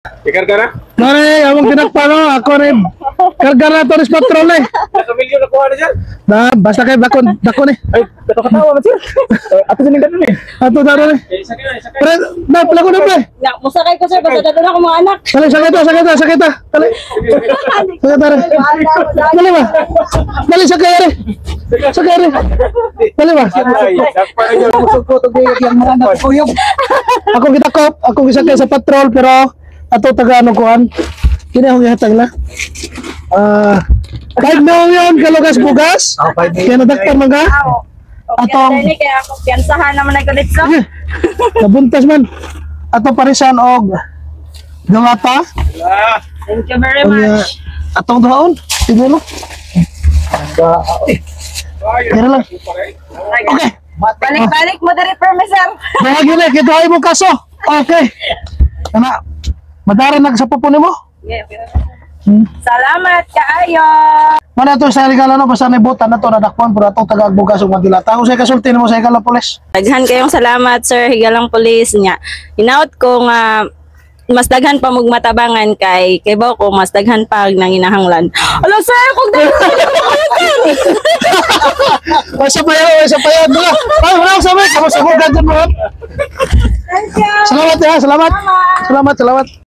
Ikarga na? Mare, among tinakpa no, ako rin. Karga na to rin patrol eh. Nakamilyo na kuha na dyan. Na, basta kayo dako ni. Ay, katawa ba siya? Ato sining ganun eh. Ato na rin. Isa ka na, isa ka. Pre, na, pala ko na pre. Musakay ko sir, basta dadala ko mga anak. Dali, sakit ta. Dali. Sakit ta rin. Dali ba? Dali, sakay rin. Sakay rin. Dali ba? Ay, dakpa na yun. Pusog ko, tugigit yung mga anak ko yung. Ako gitakop, ako gisakay sa patrol, pero ato taga ano kuan. Kini akong gihatag na. 5 million kalugas bugas. Kaya nadaktar mga. Atong Atong kaya ako piyansahan naman na galit sa. nabuntas man. Ato parisan og gawata. Thank you very Unya, much. atong duhaon. Siguro. Dira lang. Okay. Balik-balik mo diri permi sir. Bahagi na kito ay mo kaso. Okay. Kana madara nag sa pupunin mo. Salamat kaayo. Mana to sa regalo no basta ni butan na to nadakpon pero atong taga-agbugas ug madilata. Ako say kasulti nimo sa ikala pulis. Daghan kayong salamat sir, higalang pulis niya. Hinaut ko nga mas daghan pa mong matabangan kay baw ko mas daghan pa nang inahanglan. Ala sir, kung daghan Ay sa payaw dala. Ay wala sa may kamu sa gugad mo. Thank you. Salamat ya, salamat. Salamat.